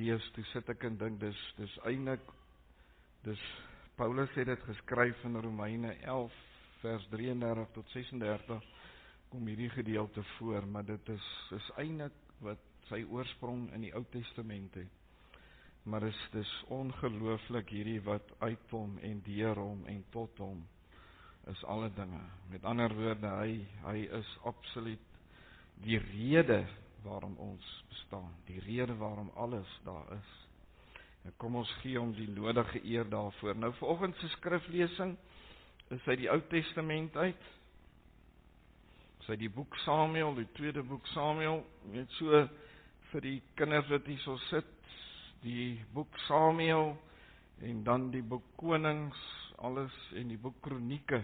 lees, toe sit ek en dink, dis eintlik, Paulus het dit geskryf in Romeine 11, vers 33 tot 36, kom hierdie gedeelte voor, maar dit is eintlik wat sy oorsprong in die Ou Testament het. Maar dis ongelooflik hierdie wat uit hom en deur hom en tot hom is alle dinge. Met ander woorde, hy is absoluut die rede waarom ons bestaan, die rede waarom alles daar is. En kom ons gee hom die nodige eer daarvoor. Nou vanoggend se skriflesing is uit die Ou Testament uit. Is uit die boek Samuel, die tweede boek Samuel, net so vir die kinders wat hier so sit, die boek Samuel en dan die boek Konings, alles en die boek Kronieke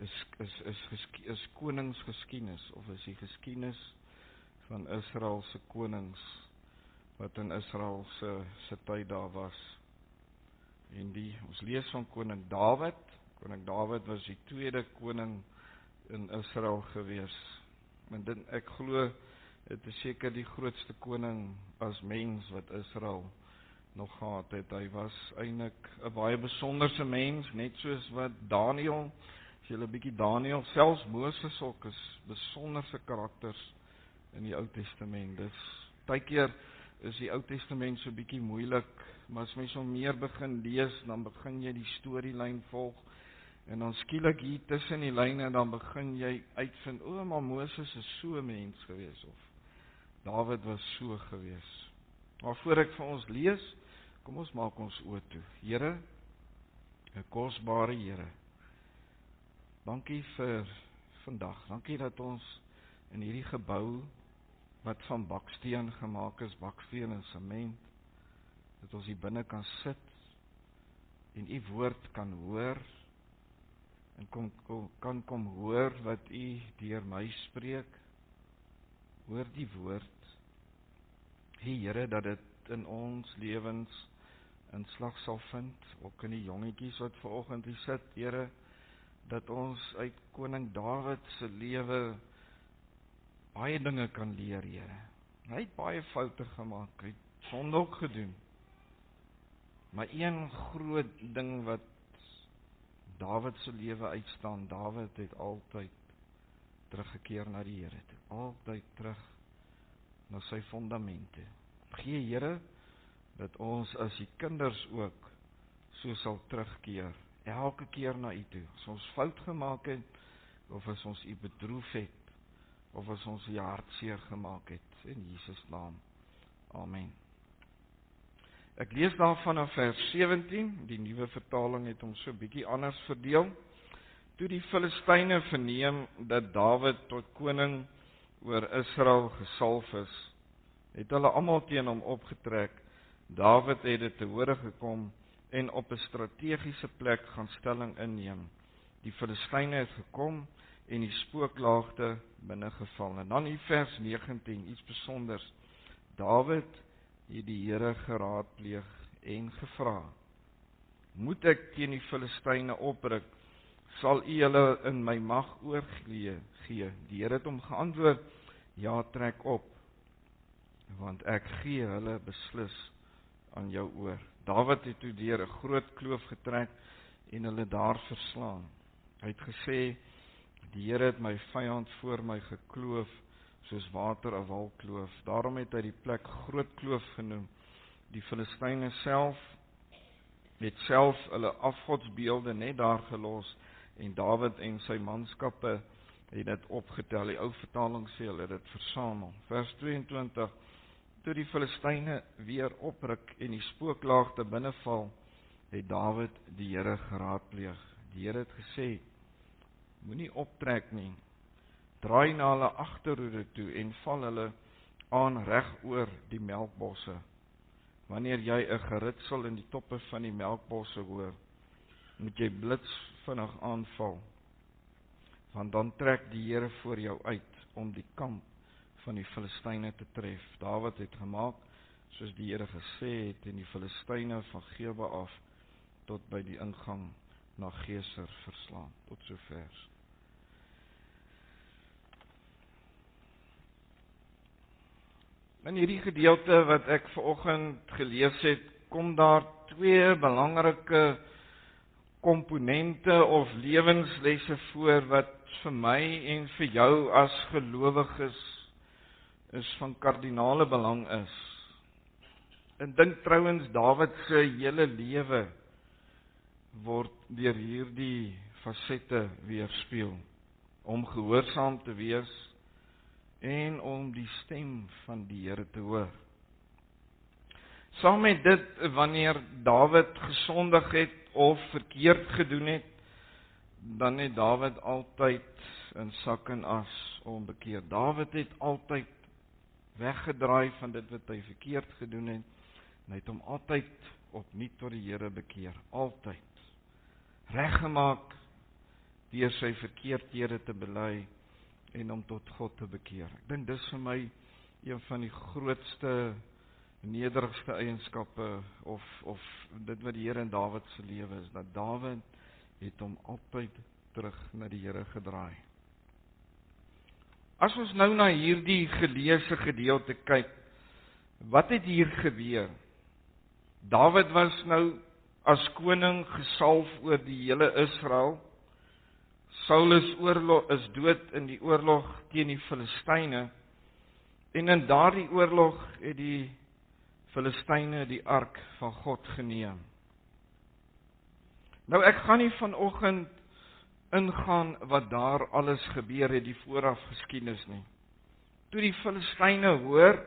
is koningsgeskiedenis, of is die geskiedenis van Israel se konings wat in Israel se tyd daar was. En ons lees van koning Dawid. Koning Dawid was die tweede koning in Israel gewees. En ek glo dit is seker die grootste koning as mens wat Israel nog gehad het. Hy was eintlik 'n baie besonderse mens, net soos wat Daniël, as jy 'n bietjie Daniël, selfs Moses ook is besonderse karakters in die Ou Testament. Partykeer is die Ou Testament so bietjie moeilik, maar as mens hom meer begin lees, dan begin jy die storielyn volg, en dan skielik hier tussen die lyne, dan begin jy uitvind, maar Moses is so 'n mens gewees, of Dawid was so gewees. Maar voor ek vir ons lees, kom ons maak ons oë toe. Here, 'n kosbare Here, dankie vir vandag. Dankie dat ons in hierdie gebou wat van baksteen gemaak is, baksteen en sement, dat ons hier binne kan sit en u woord kan hoor en kan kom hoor wat u deur my spreek. Hoor die woord, Here, dat dit in ons lewens inslag sal vind, ook in die jongetjies wat vanoggend hier sit, Here, dat ons uit koning Dawid se lewe baie dinge kan leer, Here. Hy het baie foute gemaak, hy het sonde ook gedoen. Maar een groot ding wat Dawid se lewe uitstaan, Dawid het altyd teruggekeer na die Here toe, altyd terug na sy fondamente. Gee, Here, dat ons as die kinders ook so sal terugkeer, elke keer na u toe, as ons fout gemaak het, of as ons u bedroef het, of as ons u hartseer gemaak het, in Jesus naam. Amen. Ek lees daar vanaf vers 17, die nuwe vertaling het hom so bietjie anders verdeel. Toe die Filistyne verneem dat Dawid tot koning oor Israel gesalf is, het hulle almal teen hom opgetrek. Dawid het dit te hore gekom en op 'n strategiese plek gaan stelling inneem. Die Filistyne het gekom en die spooklaagte binne geval. En dan in vers 19, iets besonders. Dawid het die Here geraadpleeg en gevra: Moet ek teen die Filistyne opruk? Sal u hulle in my mag oorgee? Die Here het hom geantwoord: Ja, trek op, want ek gee hulle beslis aan jou oor. Dawid het toe deur 'n groot kloof getrek en hulle daar verslaan. Hy het gesê: Die Here het my vyand voor my gekloof, soos water 'n wal kloof. Daarom het hy die plek Groot Kloof genoem. Die Filistyne het self hulle afgodsbeelde net daar gelos, en Dawid en sy manskappe het dit opgetel. Die ou vertaling sê hulle het dit versamel. Vers 22, toe die Filistyne weer opruk en die spooklaagte binneval, het Dawid die Here geraadpleeg. Die Here het gesê: Moenie optrek nie, draai na hulle agterhoede toe en val hulle aan reg oor die melkbosse. Wanneer jy 'n geritsel in die toppe van die melkbosse hoor, moet jy blits vinnig aanval, want dan trek die Here voor jou uit om die kamp van die Filistyne te tref. Dawid het gemaak soos die Here gesê het, en die Filistyne van Geba af tot by die ingang na Geser verslaan. Tot sover. In hierdie gedeelte wat ek vanoggend gelees het, kom daar twee belangrike komponente of lewenslesse voor wat vir my en vir jou as gelowiges is van kardinale belang is. En dink trouens Dawid se hele lewe word deur hierdie fasette weerspieël, om gehoorsaam te wees en om die stem van die Here te hoor. Saam met dit, wanneer Dawid gesondig het of verkeerd gedoen het, dan het Dawid altyd in sak en as ombekeer. Dawid het altyd weggedraai van dit wat hy verkeerd gedoen het, en hy het hom altyd opnuut tot die Here bekeer, altyd. Reggemaak deur sy verkeerdhede te bely en om tot God te bekeer. Ek dink dis vir my een van die grootste, nederigste eienskappe of dit wat die Here in Dawid se lewe is, dat Dawid het hom altyd terug na die Here gedraai. As ons nou na hierdie geleesde gedeelte kyk, wat het hier gebeur? Dawid was nou as koning gesalf oor die hele Israel. Saulus is dood in die oorlog teen die Filistyne, en in daardie oorlog het die Filistyne die ark van God geneem. Nou ek gaan nie vanoggend ingaan wat daar alles gebeur het, die vooraf geskiedenis nie. Toe die Filistyne hoor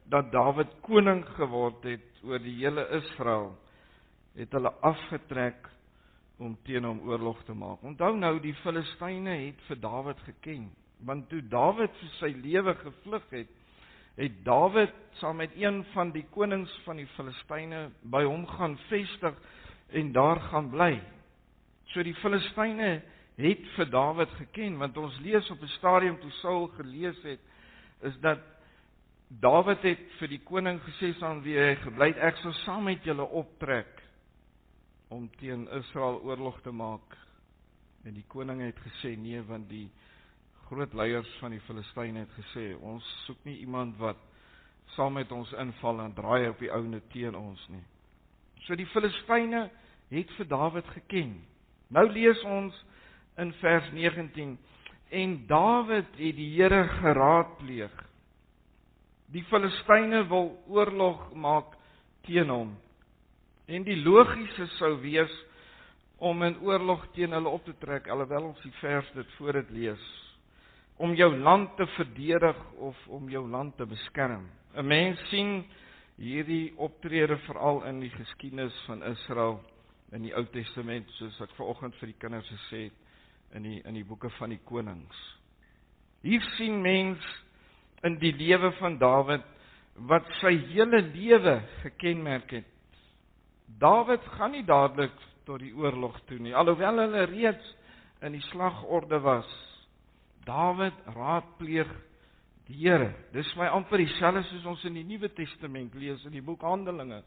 dat Dawid koning geword het oor die hele Israel, het hulle afgetrek om teen hom oorlog te maak. Onthou nou, die Filistyne het vir Dawid geken, want toe Dawid vir sy lewe gevlug het, het Dawid saam met een van die konings van die Filistyne by hom gaan vestig en daar gaan bly. So die Filistyne het vir Dawid geken, want ons lees op 'n stadium toe Saul gelees het, is dat Dawid het vir die koning gesê saam wie hy gebly het, ek sal saam met julle optrek om teen Israel oorlog te maak. En die koning het gesê nee, want die groot leiers van die Filistyne het gesê, ons soek nie iemand wat saam met ons inval en draai op die ouene teen ons nie. So die Filistyne het vir Dawid geken. Nou lees ons in vers 19, en Dawid het die Here geraadpleeg. Die Filistyne wil oorlog maak teen hom. En die logiese sou wees om in oorlog teen hulle op te trek, alhoewel ons die vers dit voor dit lees, om jou land te verdedig of om jou land te beskerm. 'n Mens sien hierdie optrede veral in die geskiedenis van Israel in die Ou Testament, soos ek vanoggend vir die kinders gesê het, in die boeke van die konings. Hier sien mens in die lewe van Dawid wat sy hele lewe gekenmerk het. Dawid gaan nie dadelik tot die oorlog toe nie, alhoewel hulle reeds in die slagorde was. Dawid raadpleeg die Here. Dis my amper dieselfde soos ons in die Nuwe Testament lees in die boek Handelinge.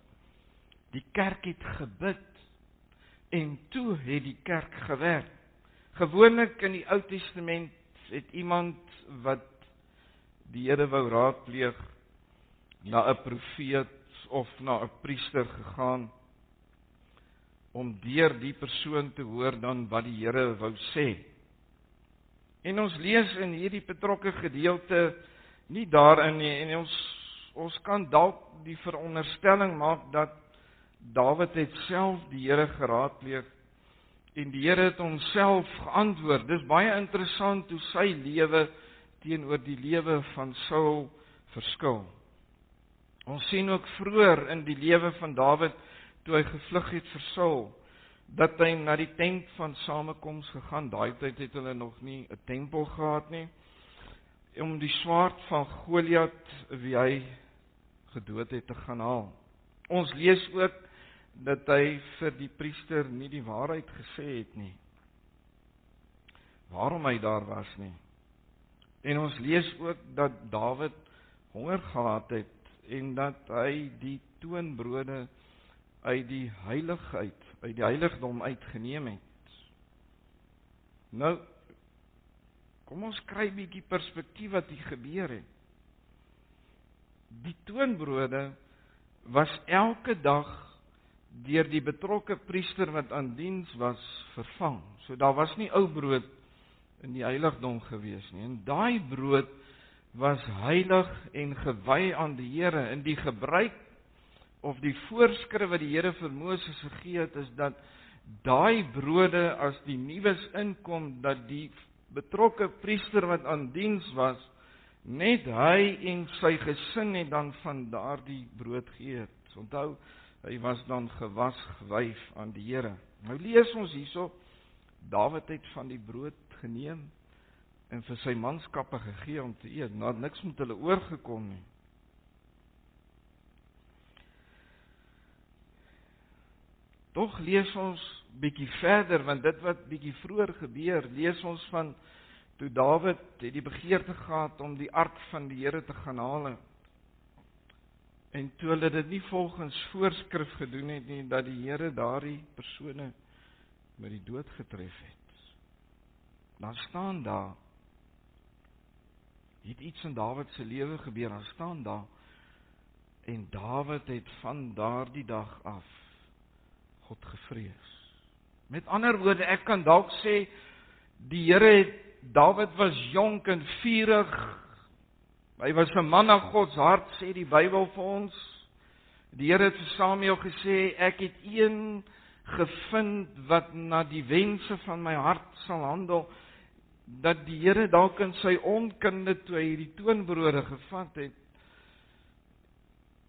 Die kerk het gebid en toe het die kerk gewerk. Gewoonlik in die Ou Testament het iemand wat die Here wou raadpleeg na 'n profeet of na 'n priester gegaan om deur die persoon te hoor dan wat die Here wou sê. En ons lees in hierdie betrokke gedeelte nie daarin nie, en ons kan dalk die veronderstelling maak dat Dawid het self die Here geraadpleeg en die Here het homself geantwoord. Dis baie interessant hoe sy lewe teenoor die lewe van Saul verskil. Ons sien ook vroeër in die lewe van Dawid, toe hy gevlug het vir Saul, dat hy na die tent van samekoms gegaan. Daai tyd het hulle nog nie 'n tempel gehad nie, om die swaard van Goliat, wie hy gedood het, te gaan haal. Ons lees ook dat hy vir die priester nie die waarheid gesê het nie, waarom hy daar was nie. En ons lees ook dat Dawid honger gehad het en dat hy die toonbrode uit die heiligheid, uit die heiligdom uitgeneem het. Nou, kom ons kry 'n bietjie perspektief wat hier gebeur het. die toonbrode was elke dag deur die betrokke priester wat aan diens was vervang. So daar was nie ou brood in die heiligdom gewees nie. En daai brood was heilig en gewy aan die Here. In die gebruik of die voorskrif wat die Here vir Moses gegee het, is dat daai brode as die nuus inkom, dat die betrokke priester wat aan diens was, net hy en sy gesin het dan van daardie brood geëet. Onthou, hy was dan gewas, gewyf aan die Here. Nou lees ons hierso, Dawid het van die brood geneem en vir sy manskappe gegee om te eet. Nou niks met hulle oorgekom nie. Tog lees ons bietjie verder, want dit wat bietjie vroeër gebeur, lees ons van toe Dawid het die begeerte gehad om die ark van die Here te gaan haal. En toe hulle dit nie volgens voorskrif gedoen het nie, dat die Here daardie persone met die dood getref het. Dan staan daar, het iets in Dawid se lewe gebeur, dan staan daar, en Dawid het van daardie dag af God gevrees. Met ander woorde, ek kan dalk sê, die Here het, Dawid was jonk en vurig, hy was 'n man na God se hart, sê die Bybel vir ons. Die Here het vir Samuel gesê, ek het een gevind wat na die wense van my hart sal handel, dat die Here dalk in sy onkunde toe hy die toonbrode gevat het,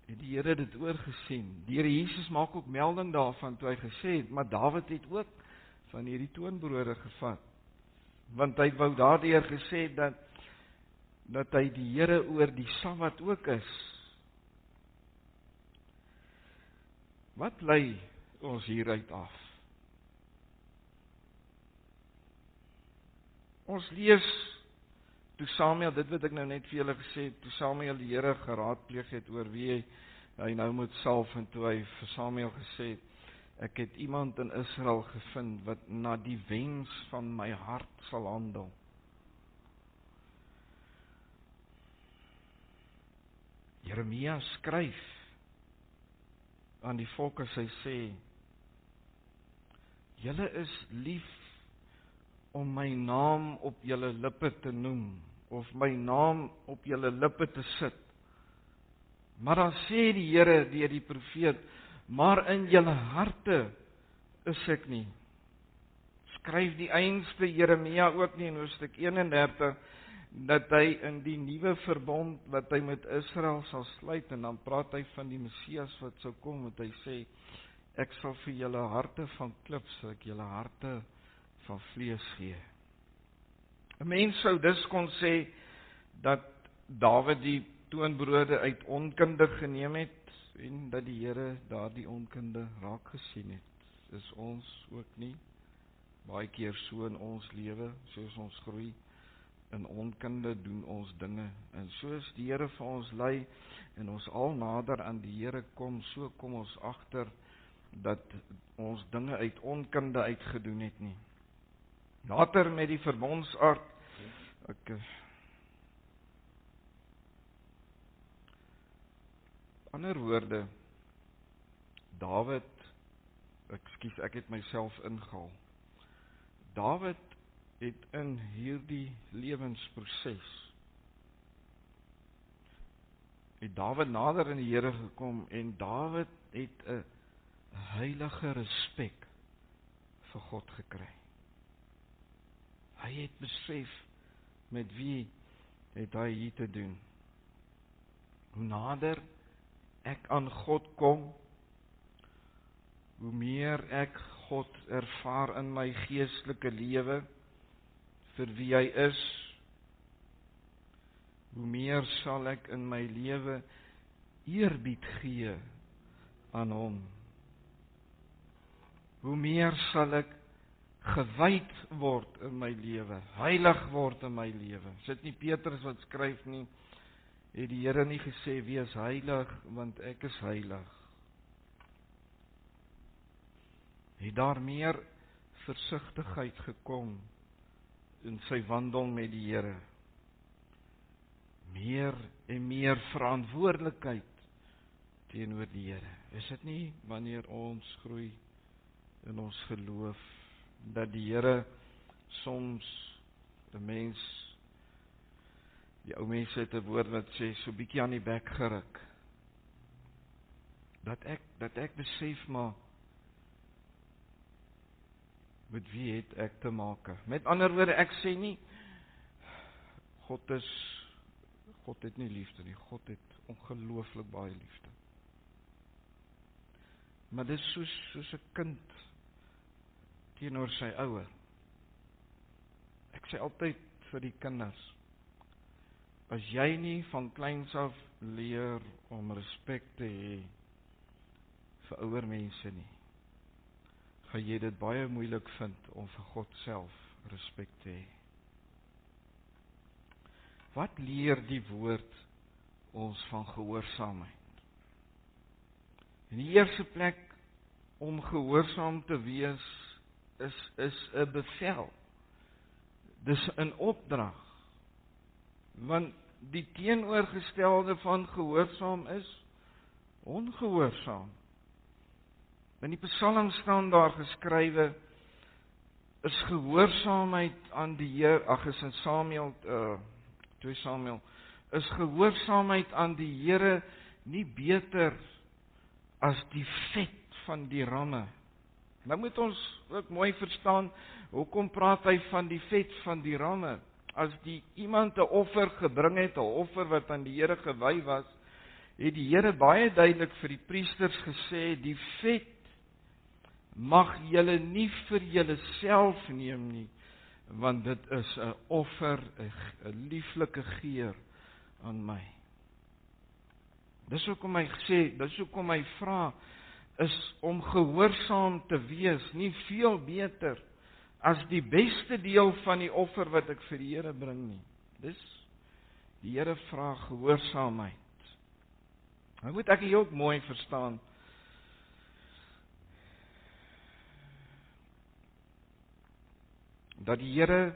het die Here dit oorgesien. Die Here Jesus maak ook melding daarvan toe hy gesê het, maar Dawid het ook van hierdie toonbrode gevat. Want hy wou daardeur gesê dat hy die Here oor die Sabbat ook is. Wat lei ons hieruit af? Ons lees toe Samuel, dit wat ek nou net vir julle gesê het, toe Samuel die Here geraadpleeg het oor wie hy nou moet salf, en toe hy vir Samuel gesê het, ek het iemand in Israel gevind wat na die wens van my hart sal handel. Jeremia skryf aan die volk as hy sê, julle is lief om my naam op julle lippe te noem, of my naam op julle lippe te sit. Maar dan sê die Here deur die profeet, maar in julle harte is ek nie. Skryf die einste Jeremia ook nie in hoofstuk 31, dat hy in die nuwe verbond wat hy met Israel sal sluit, en dan praat hy van die Messias wat sou kom, wat hy sê, ek sal vir julle harte van klip, sal ek julle harte van vlees gee. 'n Mens sou dus kon sê, dat Dawid die toonbrode uit onkunde geneem het, en dat die Here daardie onkunde raak gesien het. Is ons ook nie baie keer so in ons lewe, soos ons groei in onkunde, doen ons dinge, en soos die Here vir ons lei, en ons al nader aan die Here kom, so kom ons agter, dat ons dinge uit onkunde uitgedoen het nie. Later met die verbondsark, ander woorde, Dawid, ek het myself ingehaal. Dawid het in hierdie lewensproses, het Dawid nader in die Here gekom, en Dawid het 'n heilige respek vir God gekry. Hy het besef, met wie het hy hier te doen. Hoe nader ek aan God kom, hoe meer ek God ervaar in my geestelike lewe, vir wie hy is, hoe meer sal ek in my lewe eerbied gee aan hom. Hoe meer sal ek gewyd word in my lewe, heilig word in my lewe. Sit nie Petrus wat skryf nie, het die Here nie gesê, wees heilig, want ek is heilig. Het daar meer versigtigheid gekom in sy wandel met die Here. meer en meer verantwoordelikheid teenoor die Here. Is dit nie wanneer ons groei in ons geloof, dat die Here soms 'n mens, die ou mense het 'n woord wat sê, so bietjie aan die bek geruk. Dat ek besef maar, met wie het ek te make? Met ander woorde, ek sê nie, God het nie liefde nie, God het ongelooflik baie liefde. Maar dit is soos 'n kind teenoor sy ouer. Ek sê altyd vir die kinders, as jy nie van kleins af leer om respek te hê vir ouer mense nie, gaan jy dit baie moeilik vind om vir God self respek te hê. Wat leer die woord ons van gehoorsaamheid? In die eerste plek, om gehoorsaam te wees, is 'n bevel. Dis 'n opdrag. Want die teenoorgestelde van gehoorsaam is ongehoorsaam. In die Psalm staan daar geskrywe, is gehoorsaamheid aan die Here, is in Samuel 2 Samuel, is gehoorsaamheid aan die Here nie beter as die vet van die ramme. Nou moet ons ook mooi verstaan, hoekom praat hy van die vet van die ramme? As iemand 'n offer gebring het, 'n offer wat aan die Here gewy was, het die Here baie duidelik vir die priesters gesê, die vet mag julle nie vir julle self neem nie, want dit is 'n offer, 'n lieflike geur aan my. Dis hoekom hy vra, is om gehoorsaam te wees nie veel beter as die beste deel van die offer wat ek vir die Here bring nie. Die Here vra gehoorsaamheid. Nou moet ek hier ook mooi verstaan, dat die Here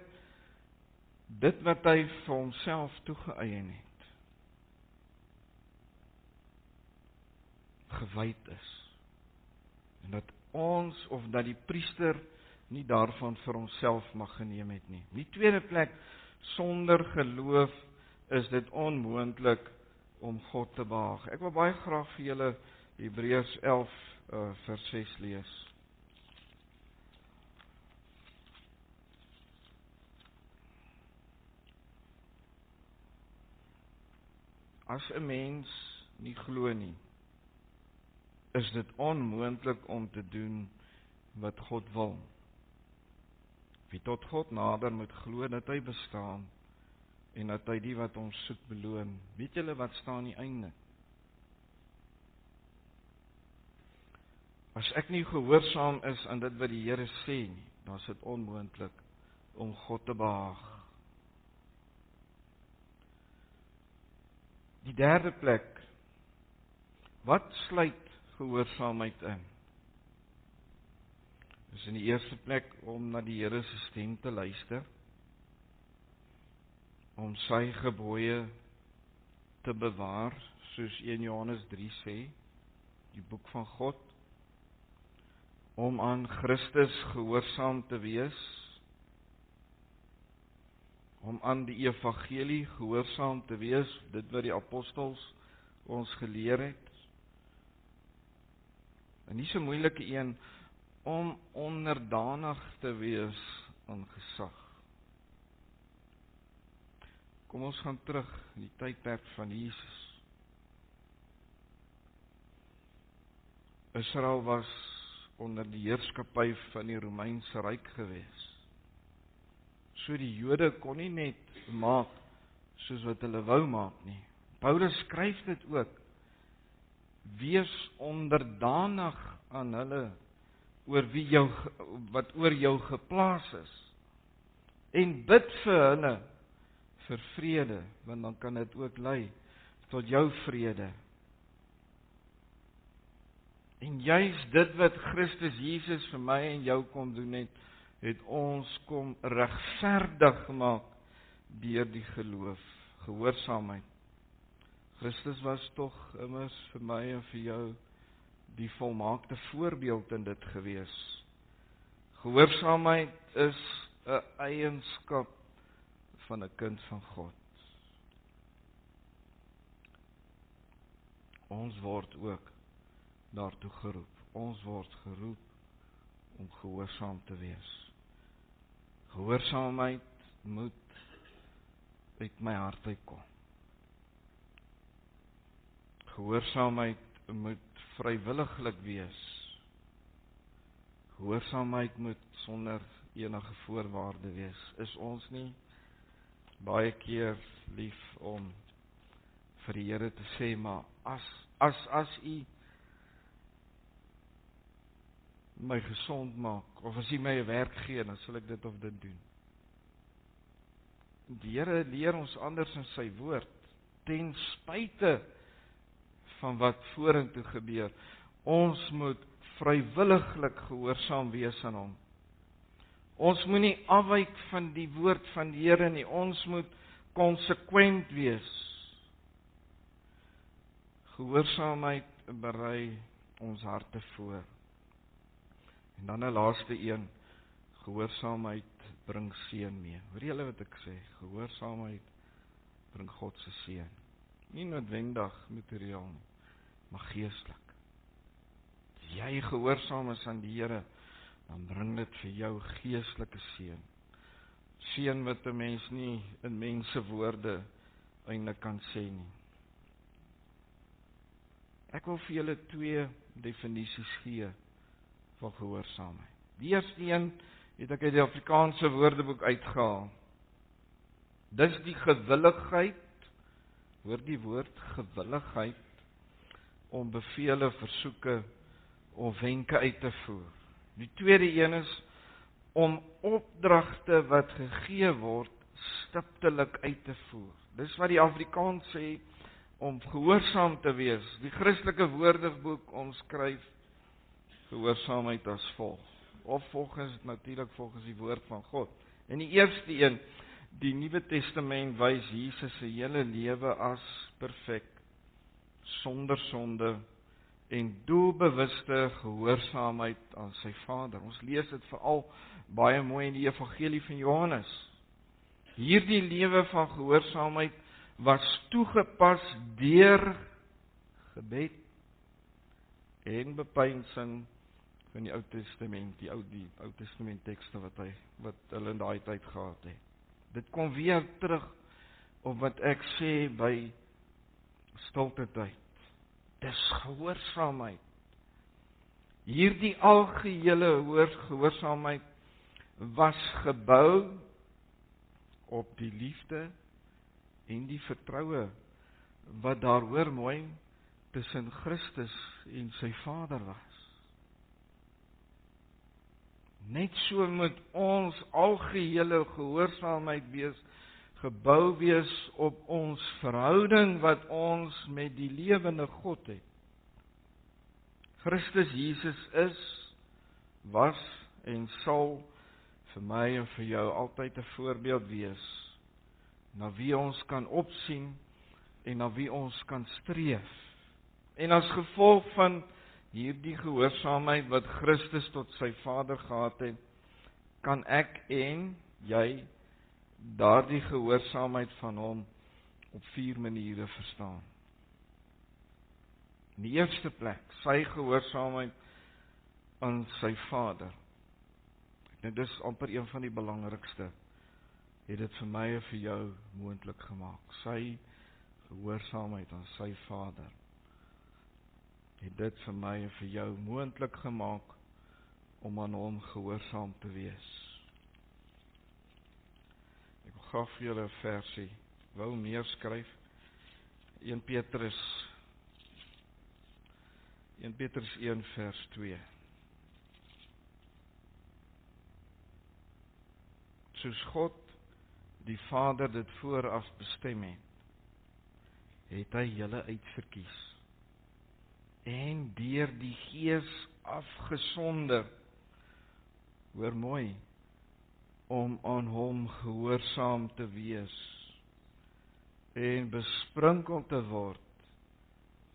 dit wat hy vir homself toegeëien het, gewyd is. En dat ons, of dat die priester nie daarvan vir homself mag geneem het nie. Die tweede plek, sonder geloof is dit onmoontlik om God te behaag. Ek wil baie graag vir julle Hebreërs 11 vers 6 lees. As 'n mens nie glo nie, is dit onmoontlik om te doen wat God wil. Wie tot God nader moet glo dat hy bestaan en dat hy die wat hom soek beloon. Weet julle wat staan aan die einde? As ek nie gehoorsaam is aan dit wat die Here sê nie, dan is dit onmoontlik om God te behaag. Die derde plek, wat sluit gehoorsaamheid in? Dis in die eerste plek om na die Here se stem te luister, om sy gebooie te bewaar, soos 1 Johannes 3 sê, die boek van God, om aan Christus gehoorsaam te wees, om aan die evangelie gehoorsaam te wees, dit wat die apostels ons geleer het. En nie so moeilike een, om onderdanig te wees aan gesag. Kom ons gaan terug in die tydperk van Jesus. Israel was onder die heerskappy van die Romeinse Ryk gewees. So die Jode kon nie net maak soos wat hulle wou maak nie. Paulus skryf dit ook. Wees onderdanig aan hulle wat oor jou geplaas is. En bid vir hulle vir vrede, want dan kan dit ook lei tot jou vrede. En juist dit wat Christus Jesus vir my en jou kom doen het ons kom regverdig gemaak deur die geloof. gehoorsaamheid. Christus was tog immers vir my en vir jou die volmaakte voorbeeld in dit gewees. Gehoorsaamheid is 'n eienskap van 'n kind van God. Ons word ook daartoe geroep. Ons word geroep om gehoorsaam te wees. Gehoorsaamheid moet uit my hart uitkom. Gehoorsaamheid moet vrywilliglik wees. Gehoorsaamheid moet sonder enige voorwaarde wees. Is ons nie baie keer lief om vir die Here te sê, maar as U my gesond maak, of as U my 'n werk gee, dan sal ek dit of dit doen. Die Here leer ons anders in sy woord, ten spyte van wat vorentoe gebeur. Ons moet vrywilliglik gehoorsaam wees aan hom. Ons moet nie afwyk van die woord van die Here nie. Ons moet konsekwent wees. Gehoorsaamheid berei ons harte voor. En dan 'n laaste een, gehoorsaamheid bring seën mee. Hoor julle wat ek sê? Gehoorsaamheid bring God se seën. Nie noodwendig materiaal nie, maar geestelik. As jy gehoorsaam is aan die Here, dan bring dit vir jou geestelike seën. Seën wat 'n mens nie in mense woorde eintlik kan sê nie. Ek wil vir julle 2 definisies gee van gehoorsaamheid. Die eerste een het ek uit die Afrikaanse Woordeboek uitgehaal. Dis die gewilligheid, hoor die woord gewilligheid, om bevele, versoeke of wenke uit te voer. Die tweede een is om opdragte wat gegee word stiptelik uit te voer. Dis wat die Afrikaans sê om gehoorsaam te wees. Die Christelike Woordeboek omskryf gehoorsaamheid as volg, of natuurlik volgens die woord van God. En die eerste een, die Nuwe Testament wys Jesus se hele lewe as perfek, sonder sonde en doelbewuste gehoorsaamheid aan sy Vader. Ons lees dit veral baie mooi in die Evangelie van Johannes. Hierdie lewe van gehoorsaamheid was toegepas deur gebed en bepeinsing van die Ou Testament, die Ou Testament tekste wat hulle in daai tyd gehad het. Dit kom weer terug op wat ek sê by stilte tyd. Dis gehoorsaamheid. Hierdie algehele gehoorsaamheid was gebou op die liefde en die vertroue wat daar, hoor mooi, tussen Christus en sy Vader was. Net so moet ons algehele gehoorsaamheid gebou wees op ons verhouding wat ons met die lewende God het. Christus Jesus is, was en sal vir my en vir jou altyd 'n voorbeeld wees, na wie ons kan opsien en na wie ons kan streef. En as gevolg van hierdie gehoorsaamheid wat Christus tot sy Vader gehad het, kan ek en jy daardie gehoorsaamheid van hom op 4 maniere verstaan. In die eerste plek, sy gehoorsaamheid aan sy Vader. En dit is amper een van die belangrikste. Het dit vir my en vir jou moontlik gemaak. Sy gehoorsaamheid aan sy Vader. Het dit vir my en vir jou moontlik gemaak om aan hom gehoorsaam te wees. Ek wil graag vir julle 'n versie wou neerskryf. 1 Petrus 1 vers 2. Soos God die Vader dit vooraf bestem het hy julle uitverkies en deur die Gees afgesonder, hoor mooi, om aan hom gehoorsaam te wees en besprinkel te word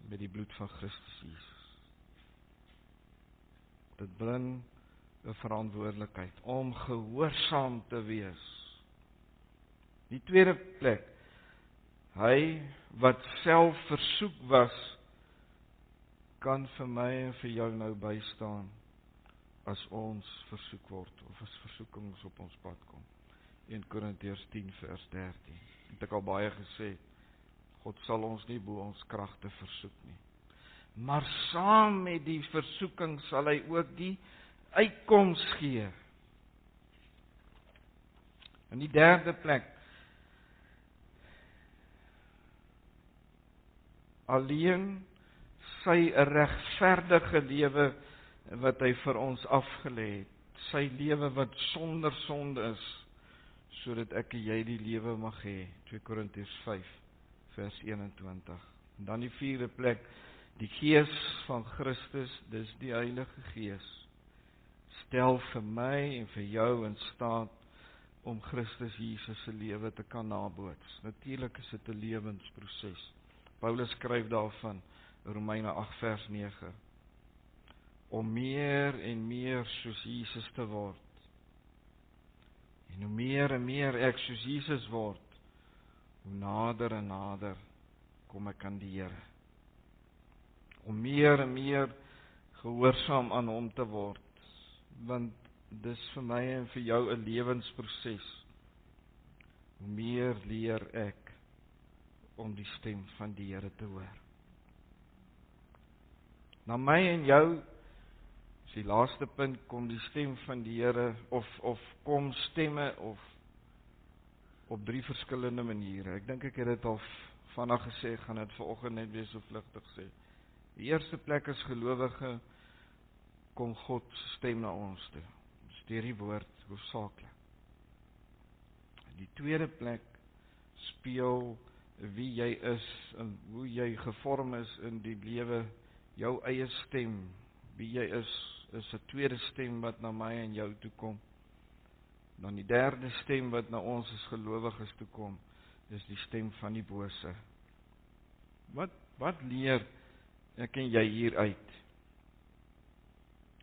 met die bloed van Christus Jesus. Dit bring 'n verantwoordelikheid om gehoorsaam te wees. Die tweede plek, hy wat self versoek was, kan vir my en vir jou nou bystaan as ons versoek word, of as versoekings op ons pad kom. 1 Korintiërs 10 vers 13. Het ek al baie gesê, God sal ons nie bo ons kragte versoek nie. Maar saam met die versoeking sal hy ook die uitkoms gee. In die derde plek, alleen sy regverdige lewe wat hy vir ons afgelê het, sy lewe wat sonder sonde is, sodat ek en jy die lewe mag hê. 2 Korintiërs 5 vers 21. En dan die vierde plek, die Gees van Christus, dis die Heilige Gees, stel vir my en vir jou in staat om Christus Jesus se lewe te kan naboots. Natuurlik is dit 'n lewensproses. Paulus skryf daarvan, Romeine 8 vers 9, om meer en meer soos Jesus te word. En hoe meer en meer ek soos Jesus word, hoe nader en nader kom ek aan die Here. Om meer en meer gehoorsaam aan hom te word, want dis vir my en vir jou 'n lewensproses. Hoe meer leer ek om die stem van die Here te hoor. Na my en jou, is die laaste punt, kom die stem van die Here, of kom stemme, of op 3 verskillende maniere. Ek dink ek het dit al vandag gesê, gaan dit vanoggend net weer so vlugtig sê. Die eerste plek is gelowige, kom God se stem na ons toe. Dis deur die woord hoofsaaklik. Die tweede plek speel wie jy is en hoe jy gevorm is in die lewe, jou eie stem, wie jy is 'n tweede stem wat na my en jou toe kom. Dan die derde stem wat na ons as gelowiges toe kom, is die stem van die bose. Wat leer ek en jy hieruit?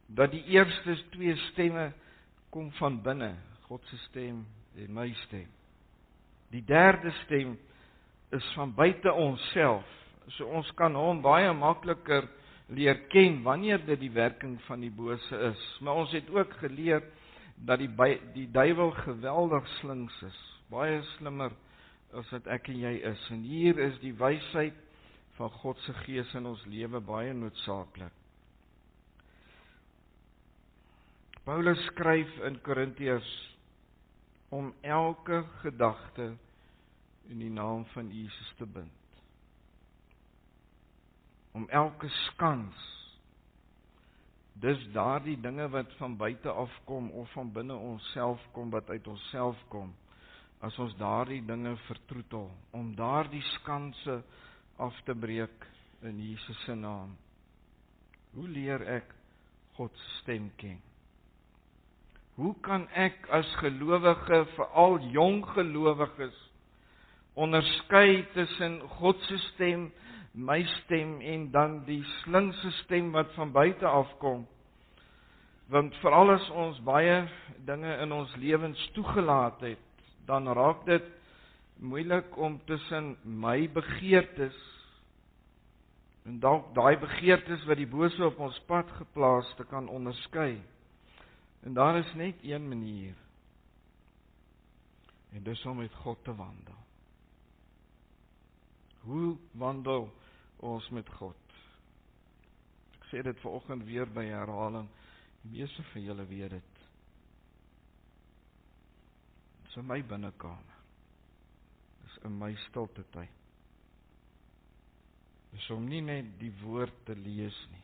Dat die eerste 2 stemme kom van binne, God se stem en my stem. Die derde stem is van buite onsself, so ons kan hom baie makliker leer ken wanneer dit die werking van die bose is. Maar ons het ook geleer dat die duiwel geweldig slinks is, baie slimmer as wat ek en jy is. En hier is die wysheid van God se Gees in ons lewe baie noodsaaklik. Paulus skryf in Korintiërs om elke gedagte in die naam van Jesus te bind. Om elke skans, dis daardie dinge wat van buite afkom of van binne onsself kom, wat uit onsself kom, as ons daardie dinge vertroetel, om daardie skanse af te breek in Jesus se naam. Hoe leer ek God se stem ken? Hoe kan ek as gelowige, veral jong gelowiges, onderskei tussen God se stem, my stem en dan die slinkse stem wat van buite afkom? Want veral as ons baie dinge in ons lewens toegelaat het, dan raak dit moeilik om tussen my begeertes en dalk daai begeertes wat die bose op ons pad geplaas te kan onderskei. En daar is net een manier, en dis om met God te wandel. Hoe wandel ons met God? Ek sê dit vanoggend weer by herhaling, die meeste van julle weet dit. Dis in my binnekamer. Dis in my stilte tyd. Dis om nie net die woord te lees nie.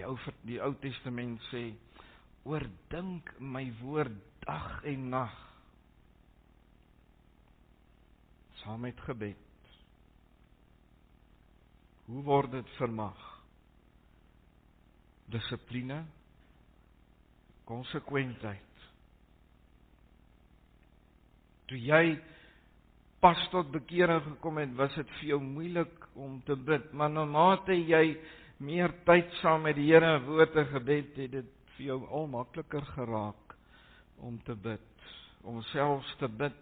Die Ou Testament sê, oordink my woord dag en nag. Saam met gebed. Hoe word dit vermag? Dissipline, konsekwentheid. Toe jy pas tot bekering gekom het, was dit vir jou moeilik om te bid, maar naarmate jy meer tyd saam met die Here in woord en gebed het dit vir jou al makliker geraak om te bid, om selfs te bid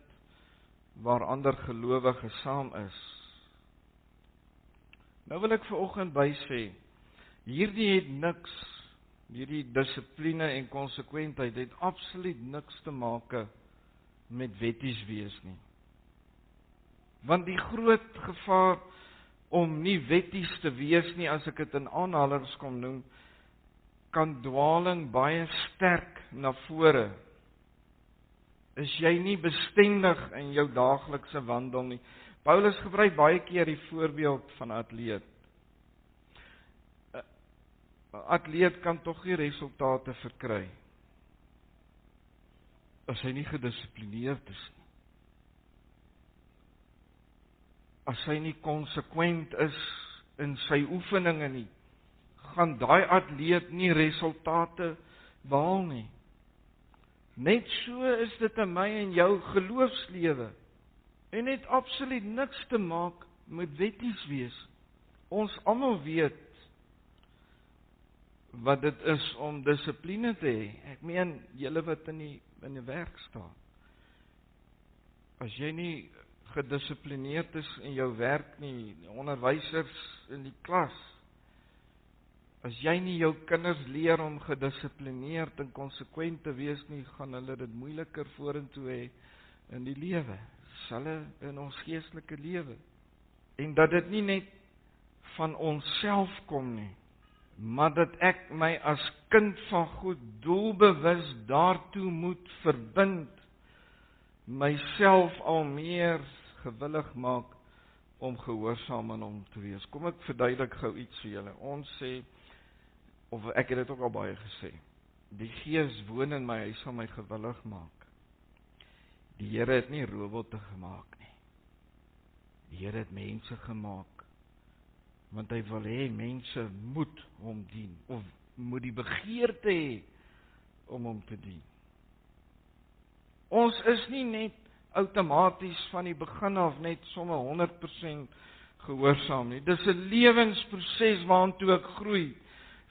waar ander gelowiges saam is. Nou wil ek vanoggend bysê, hierdie dissipline en konsekwentheid het absoluut niks te maak met wetties wees nie. Want die groot gevaar om nie wetties te wees nie, as ek dit in aanhalings kom noem, kan dwaling baie sterk na vore. Is jy nie bestendig in jou daaglikse wandel nie. Paulus gebruik baie keer die voorbeeld van 'n atleet. 'n Atleet kan tog nie resultate verkry as hy nie gedissiplineerd is nie. As hy nie konsekwent is in sy oefeninge nie, gaan daai atleet nie resultate behaal nie. Net so is dit in my en jou geloofslewe. En het absoluut niks te maak met wetties wees. Ons almal weet wat dit is om dissipline te hê. Ek meen, julle wat in die werk staan. As jy nie gedissiplineerd is in jou werk nie, onderwysers in die klas, as jy nie jou kinders leer om gedissiplineerd en konsekwent te wees nie, gaan hulle dit moeiliker vorentoe hê in die lewe, selfs in ons geestelike lewe. En dat dit nie net van onsself kom nie, maar dat ek my as kind van God doelbewus daartoe moet verbind, myself al meer gewillig maak om gehoorsaam aan hom te wees. Kom ek verduidelik gou iets vir julle. Ons sê, of ek het dit ook al baie gesê, die Gees woon in my, hy sal my gewillig maak. Die Here het nie robotte gemaak nie. Die Here het mense gemaak, want hy wil hê mense moet hom dien, of moet die begeerte hê om hom te dien. Ons is nie net outomaties van die begin af net sommer 100% gehoorsaam nie. Dis 'n lewensproses waartoe ek groei.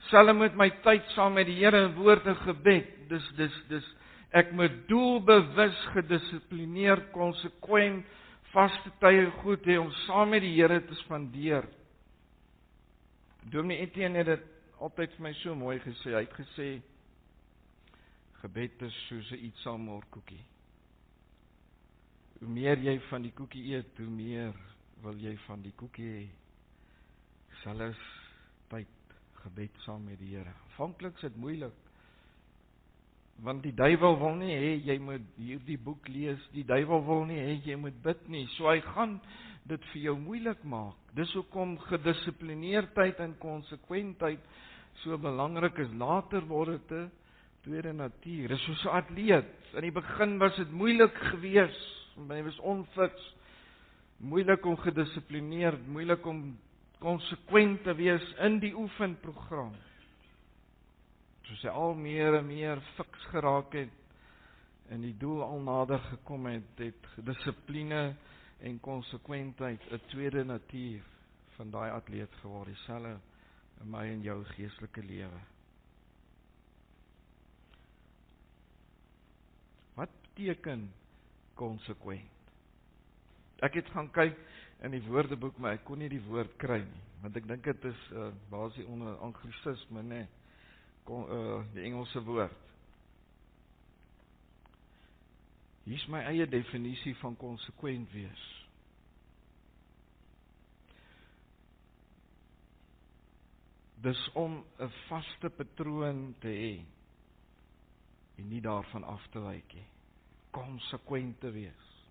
Selfs met my tyd saam met die Here in woord en gebed. Dis ek moet doelbewus gedissiplineerd, konsekwent, vaste tye goed hê om saam met die Here te spandeer. Dominee Etienne het dit altyd vir my so mooi gesê. Hy het gesê, gebed is soos 'n eetsaamhorkoekie. Hoe meer jy van die koekie eet, hoe meer wil jy van die koekie hê. Selfs tyd gebed saam met die Here. Aanvanklik is dit moeilik, want die duiwel wil nie hê jy moet hierdie boek lees, die duiwel wil nie hê jy moet bid nie, so hy gaan dit vir jou moeilik maak. Dis hoekom gedissiplineerdheid en konsekwentheid so belangrik is. Later word dit 'n tweede natuur. Dis soos 'n atleet. In die begin was dit moeilik geweest, hy was onfiks, moeilik om gedissiplineerd, moeilik om konsekwent te wees in die oefenprogram. Soos hy al meer en meer fiks geraak het en die doel al nader gekom het dissipline en konsekwentheid 'n tweede natuur van daai atleet geword, dieselfde in my en jou geestelike lewe. Wat beteken konsekwent? Ek het gaan kyk in die woordeboek, maar ek kon nie die woord kry nie, want ek dink dit is basies onder anglisisme, nee, die Engelse woord. Hier is my eie definisie van konsekwent wees. Dis om 'n vaste patroon te hê en nie daarvan af te wyk nie. Konsekwent te wees.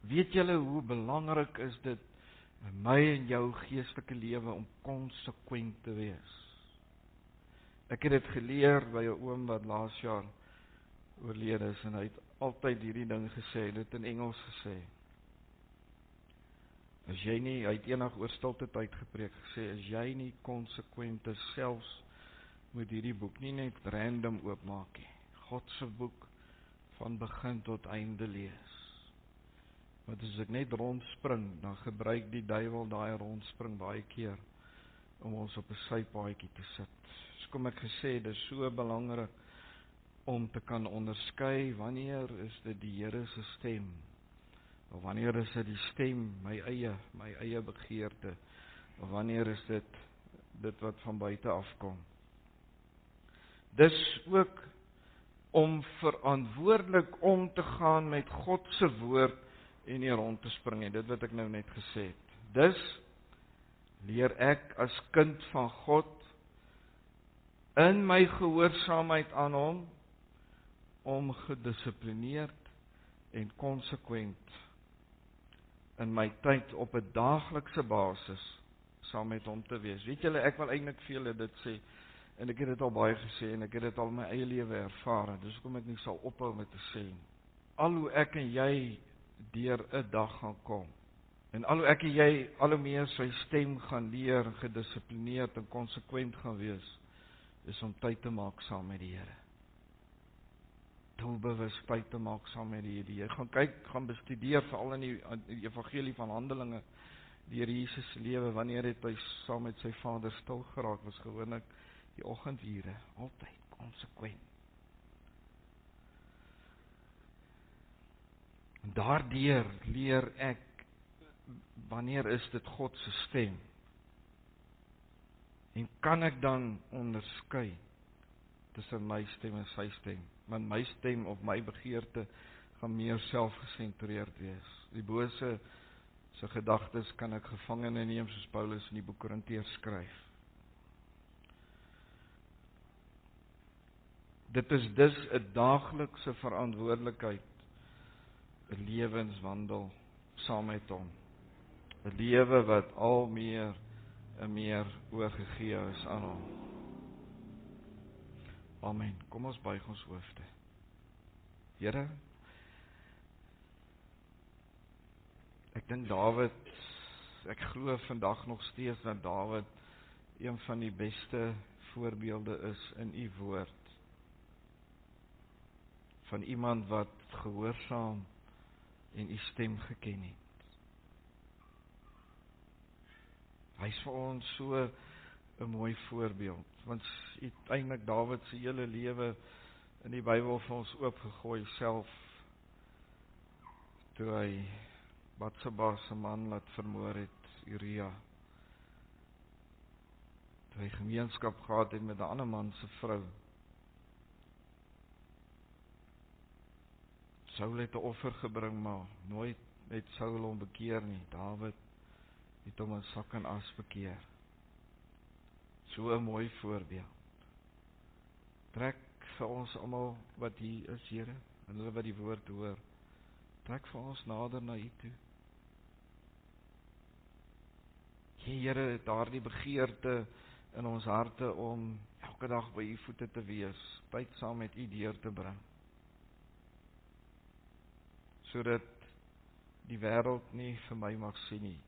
Weet julle hoe belangrik is dit in my en jou geestelike lewe om konsekwent te wees? Ek het dit geleer by 'n oom wat laas jaar oorlede is en hy het altyd hierdie ding gesê, dit in Engels gesê. As jy nie, hy het eendag oor stilte tyd gepreek gesê, as jy nie konsekwent is, selfs moet hierdie boek nie net random oopmaak nie. God se boek van begin tot einde lees. Want as ek net rondspring, dan gebruik die duiwel daai rondspring baie keer om ons op 'n sypaadjie te sit. So kom ek gesê, dit is so belangrik om te kan onderskei wanneer is dit die Here se stem, of wanneer is dit die stem, my eie begeerte, of wanneer is dit wat van buite afkom. Dis ook om verantwoordelik om te gaan met God se woord en nie rond te spring nie, dit wat ek nou net gesê het. Dus leer ek as kind van God in my gehoorsaamheid aan hom om gedissiplineerd en konsekwent in my tyd op 'n daaglikse basis saam met hom te wees. Weet julle, ek wil eintlik vir julle dit sê, en ek het dit al baie gesê, en ek het dit al my eie lewe ervaar, dis hoekom ek nie sal ophou met te sê. Al hoe ek en jy deur 'n dag gaan kom, en al hoe ek en jy al hoe meer sy stem gaan leer, gedissiplineerd en konsekwent gaan wees, is om tyd te maak saam met die Here. Doelbewus tyd te maak saam met die Here. Jy gaan kyk, gaan bestudeer veral in die evangelie van Handelinge, die Here Jesus se lewe, wanneer het hy saam met sy Vader stil geraak, was gewoonlik die oggendure, altyd konsekwent. En daardeur leer ek, wanneer is dit God se stem? En kan ek dan onderskei tussen my stem en sy stem? Want my stem of my begeerte gaan meer selfgesentreerd wees. Die bose se gedagtes kan ek gevangene neem, soos Paulus in die boek Korintiërs skryf. Dit is dus 'n daaglikse verantwoordelikheid, 'n lewenswandel saam met hom. 'n Lewe wat al meer en meer oorgegee is aan hom. Amen. Kom ons buig ons hoofde. Here, ek dink Dawid, ek glo vandag nog steeds dat Dawid een van die beste voorbeelde is in u woord. Van iemand wat gehoorsaam en u stem geken het. Hy is vir ons so 'n mooi voorbeeld, want uiteindelik Dawid se hele lewe in die Bybel vir ons oopgegooi, self toe hy Batseba se man laat vermoor het, Uria. Toe hy gemeenskap gehad het met 'n ander man se vrou. Saul het 'n offer gebring, maar nooit het Saul hom bekeer nie. Dawid het hom in sak en as bekeer. So 'n mooi voorbeeld. Trek vir ons almal wat hier is, Here, en hulle wat die woord hoor, trek vir ons nader na u toe. Here, daardie begeerte in ons harte om elke dag by u voete te wees, tyd saam met u deur te bring, sodat die wêreld nie vir my mag sien nie,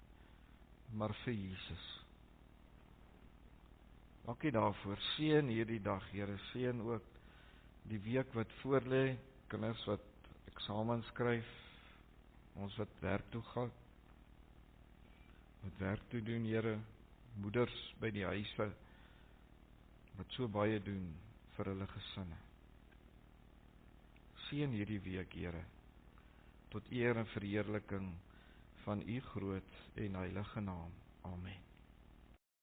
maar vir Jesus. Dankie daarvoor. Seën hierdie dag, Here. Seën ook die week wat voorlê, kinders wat eksamens skryf, ons wat werk toe gaan, wat werk toe doen, Here, moeders by die huise wat so baie doen vir hulle gesinne. Seën hierdie week, Here, tot eer en verheerliking van u groot en heilige naam. Amen.